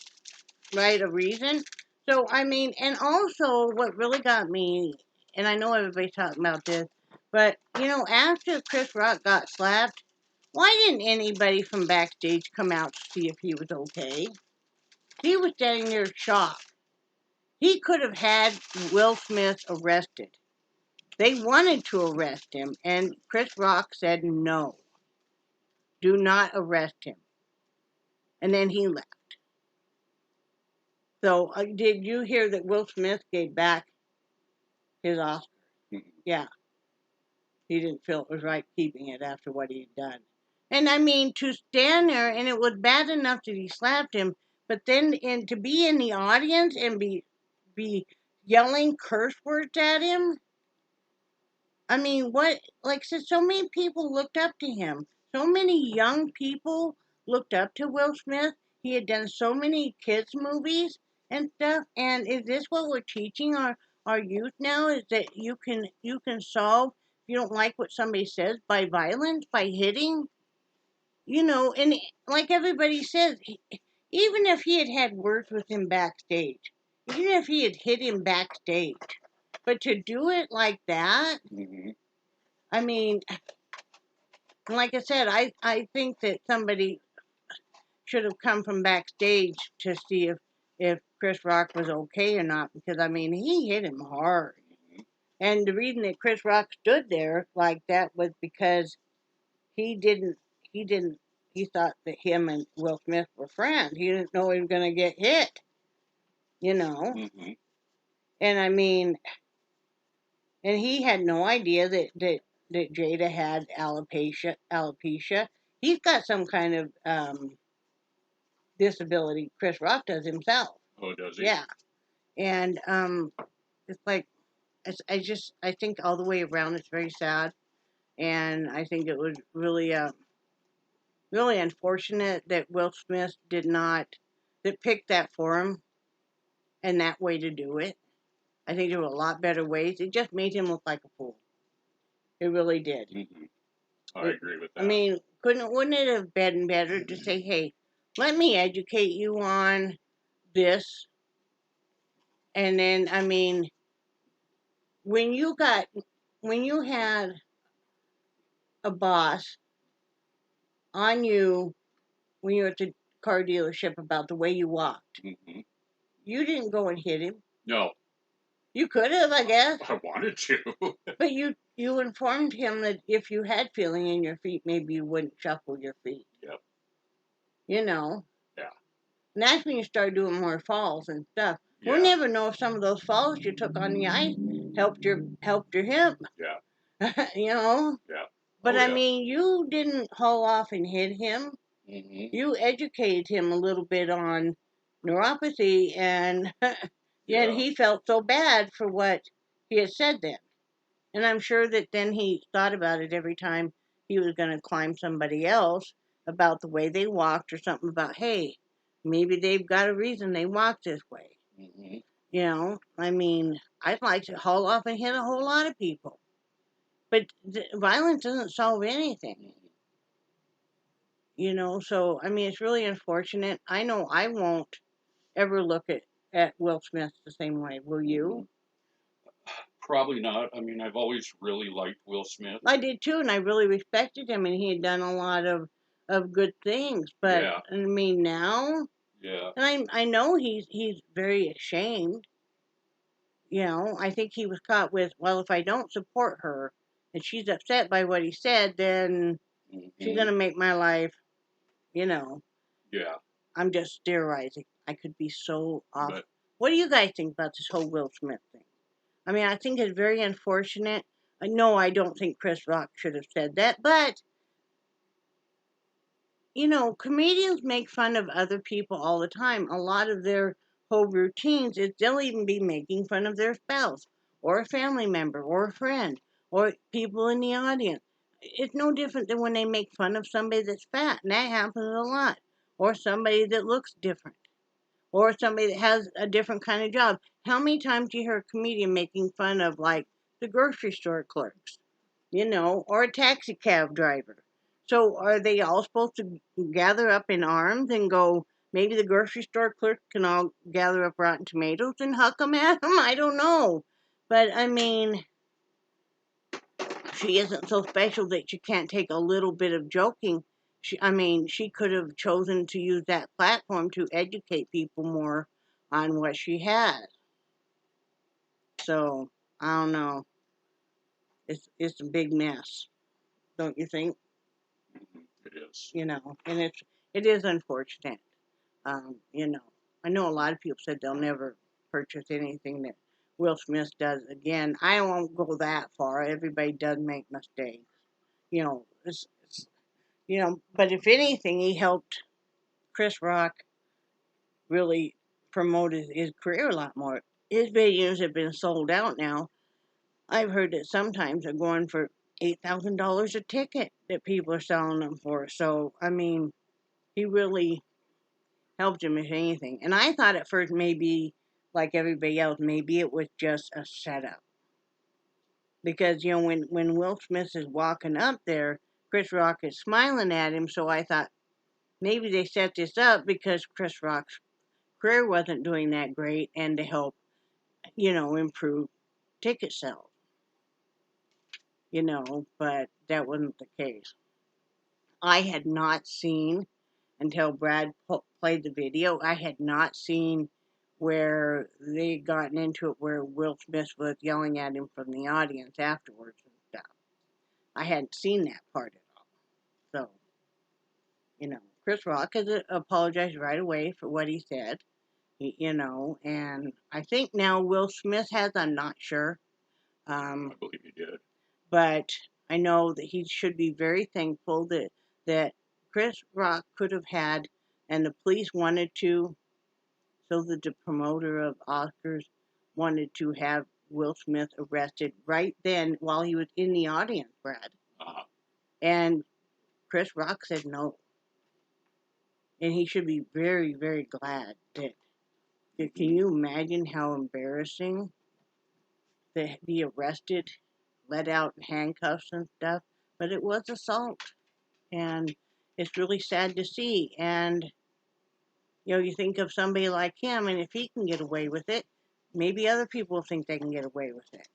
right, a reason. So, I mean, and also what really got me, and I know everybody's talking about this, but, you know, after Chris Rock got slapped, why didn't anybody from backstage come out to see if he was okay? He was standing there shocked. He could have had Will Smith arrested. They wanted to arrest him, and Chris Rock said no. Do not arrest him. And then he left. So, did you hear that Will Smith gave back his Oscar? Mm-hmm. Yeah. He didn't feel it was right keeping it after what he'd done. And I mean, to stand there, and it was bad enough that he slapped him, but then to be in the audience and be yelling curse words at him. I mean, what, like, so many people looked up to him. So many young people looked up to Will Smith. He had done so many kids' movies and stuff. And is this what we're teaching our youth now? Is that you can solve, if you don't like what somebody says, by violence, by hitting? You know, and like everybody says, even if he had had words with him backstage, even if he had hit him backstage, but to do it like that, Mm-hmm. I mean, like I said, I think that somebody should have come from backstage to see if Chris Rock was okay or not, because I mean, he hit him hard. Mm-hmm. And the reason that Chris Rock stood there like that was because he thought that him and Will Smith were friends. He didn't know he was going to get hit, you know. Mm-hmm. And I mean, and he had no idea that Jada had alopecia. He's got some kind of disability. Chris Rock does himself. Oh, does he? Yeah. And it's like, I think all the way around it's very sad. And I think it was really really unfortunate that Will Smith that picked that for him and that way to do it. I think there were a lot better ways. It just made him look like a fool. It really did. Mm-hmm. I agree with that. I mean, Wouldn't it have been better to say, hey, let me educate you on this? And then, I mean, when you had a boss on you when you were at the car dealership about the way you walked, you didn't go and hit him. No. You could have, I guess. I wanted to. But you informed him that if you had feeling in your feet, maybe you wouldn't shuffle your feet. Yep. You know? Yeah. And that's when you start doing more falls and stuff. Yeah. We'll never know if some of those falls you took on the ice helped your hip. Yeah. You know? Yeah. But I yeah. mean, you didn't haul off and hit him. You educated him a little bit on neuropathy, and yet he felt so bad for what he had said then. And I'm sure that then he thought about it every time he was going to climb somebody else about the way they walked or something about, hey, maybe they've got a reason they walk this way. You know, I mean, I'd like to haul off and hit a whole lot of people. But violence doesn't solve anything. You know, so, I mean, it's really unfortunate. I know I won't ever look at Will Smith the same way. Will you? Probably not. I mean, I've always really liked Will Smith. I did too, and I really respected him, and he had done a lot of good things. But I mean, now, and I know he's very ashamed. You know, I think he was caught with, well, if I don't support her, and she's upset by what he said, then she's gonna make my life, you know. Yeah. I'm just theorizing. I could be so off. What do you guys think about this whole Will Smith thing? I mean, I think it's very unfortunate. No, I don't think Chris Rock should have said that, but, you know, comedians make fun of other people all the time. A lot of their whole routines is they'll even be making fun of their spouse or a family member or a friend or people in the audience. It's no different than when they make fun of somebody that's fat, and that happens a lot, or somebody that looks different, or somebody that has a different kind of job. How many times do you hear a comedian making fun of, like, the grocery store clerks, you know, or a taxi cab driver? So are they all supposed to gather up in arms and go, maybe the grocery store clerk can all gather up rotten tomatoes and huck them at them? I don't know. But, I mean, she isn't so special that she can't take a little bit of joking. She could have chosen to use that platform to educate people more on what she has. So, I don't know. It's a big mess, don't you think? It is. You know, and it is unfortunate. You know, I know a lot of people said they'll never purchase anything that Will Smith does again. I won't go that far. Everybody does make mistakes. You know, you know, but if anything, he helped Chris Rock really promote his career a lot more. His videos have been sold out now. I've heard that sometimes they're going for $8,000 a ticket that people are selling them for. So, I mean, he really helped him, if anything. And I thought at first maybe, like everybody else, maybe it was just a setup. Because, you know, when Will Smith is walking up there, Chris Rock is smiling at him. So I thought maybe they set this up because Chris Rock's career wasn't doing that great and to help, you know, improve ticket sales. You know, but that wasn't the case. I had not seen until Brad played the video. I had not seen where they had gotten into it where Will Smith was yelling at him from the audience afterwards and stuff. I hadn't seen that part at all. So, you know, Chris Rock has apologized right away for what he said, you know, and I think now Will Smith has, I'm not sure. I believe he did. But I know that he should be very thankful that Chris Rock could have had, and the police wanted to, so that the promoter of Oscars wanted to have Will Smith arrested right then while he was in the audience, Brad. And Chris Rock said no. And he should be very, very glad that. Can you imagine how embarrassing to be arrested, let out in handcuffs and stuff? But it was assault. and it's really sad to see. And you think of somebody like him, and if he can get away with it, maybe other people think they can get away with it.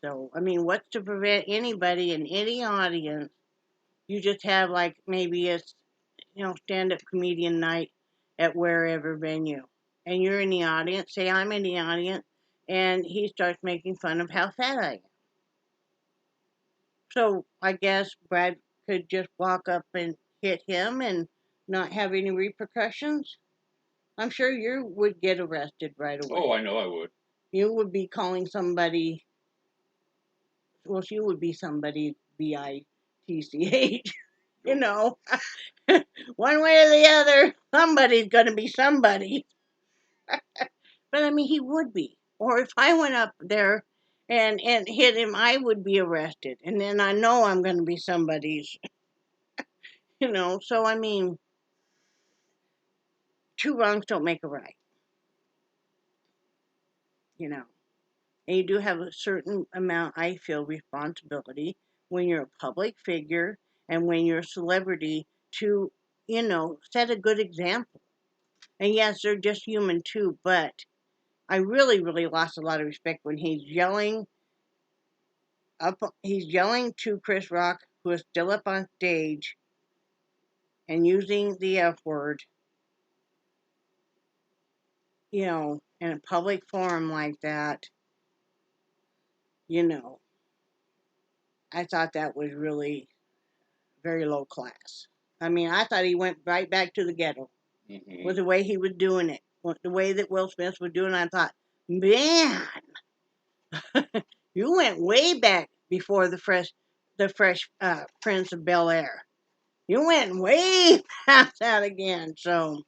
So I mean, what's to prevent anybody in any audience? You just have like maybe a stand-up comedian night at wherever venue, and you're in the audience. Say I'm in the audience, and he starts making fun of how fat I am. So I guess Brad could just walk up and hit him and not have any repercussions. I'm sure you would get arrested right away. Oh, I know I would. You would be calling somebody. Well, she would be somebody bitch. One way or the other, somebody's going to be somebody. But I mean, he would be. Or if I went up there and hit him, I would be arrested. And then I know I'm going to be somebody's, So I mean, two wrongs don't make a right, And you do have a certain amount, I feel, responsibility when you're a public figure and when you're a celebrity to, set a good example. And yes, they're just human too, but I really, really lost a lot of respect when he's yelling to Chris Rock, who is still up on stage, and using the F word, in a public forum like that. I thought that was really very low class. I mean, I thought he went right back to the ghetto with the way he was doing it, the way that Will Smith was doing it. I thought, man, you went way back before the fresh Prince of Bel-Air. You went way past that again. So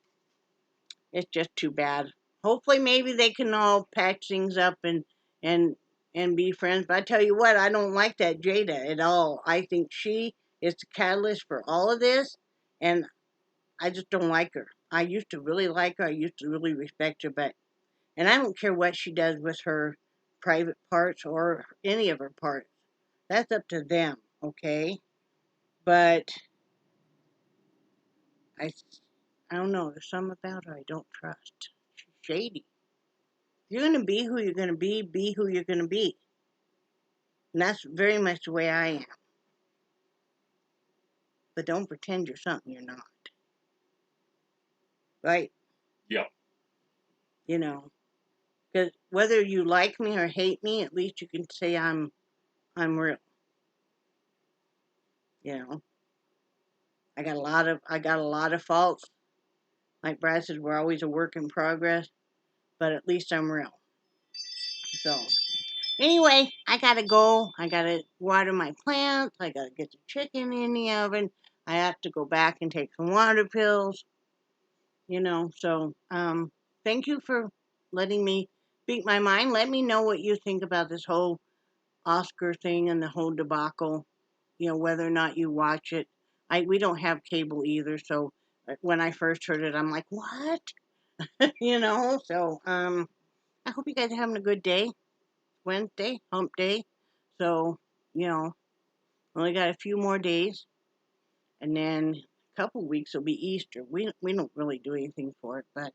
it's just too bad. Hopefully, maybe they can all patch things up and be friends. But I tell you what, I don't like that Jada at all. I think she is the catalyst for all of this, and I just don't like her. I used to really like her. I used to really respect her, and I don't care what she does with her private parts or any of her parts. That's up to them, okay? But I don't know. There's something about her I don't trust. She's shady. If you're going to be who you're going to be who you're going to be. And that's very much the way I am. But don't pretend you're something you're not. Right? Yeah. Because whether you like me or hate me, at least you can say I'm real. I got a lot of faults. Like Brad says, we're always a work in progress, but at least I'm real. So, anyway, I gotta go. I gotta water my plants. I gotta get the chicken in the oven. I have to go back and take some water pills. So, thank you for letting me speak my mind. Let me know what you think about this whole Oscar thing and the whole debacle. Whether or not you watch it. We don't have cable either, so when I first heard it, I'm like, what? So, I hope you guys are having a good day. Wednesday, hump day. So, only got a few more days. And then a couple weeks will be Easter. We don't really do anything for it, but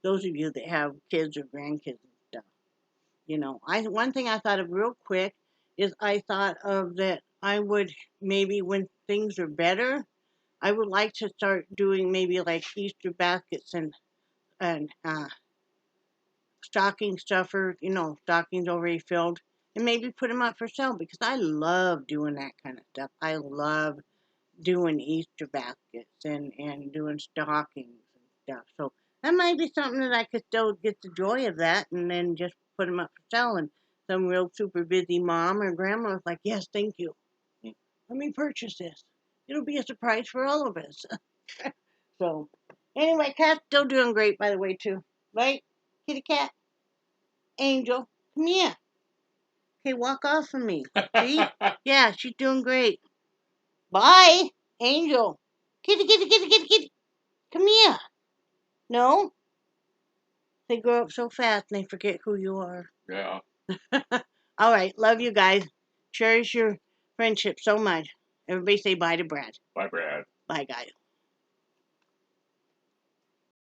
those of you that have kids or grandkids and stuff, one thing I thought of real quick is I thought of that I would maybe when things are better, I would like to start doing maybe like Easter baskets and stocking stuffer, stockings already filled, and maybe put them up for sale because I love doing that kind of stuff. I love doing Easter baskets and doing stockings and stuff. So that might be something that I could still get the joy of that and then just put them up for sale. And some real super busy mom or grandma was like, yes, thank you. Let me purchase this. It'll be a surprise for all of us. So anyway, Cat's still doing great, by the way, too. Right? Kitty cat? Angel, come here. Okay, walk off from me. See? Yeah, she's doing great. Bye, Angel. Kitty, kitty, kitty, kitty, kitty. Come here. No? They grow up so fast and they forget who you are. Yeah. All right, love you guys. Cherish your friendship so much. Everybody say bye to Brad. Bye, Brad. Bye, guys.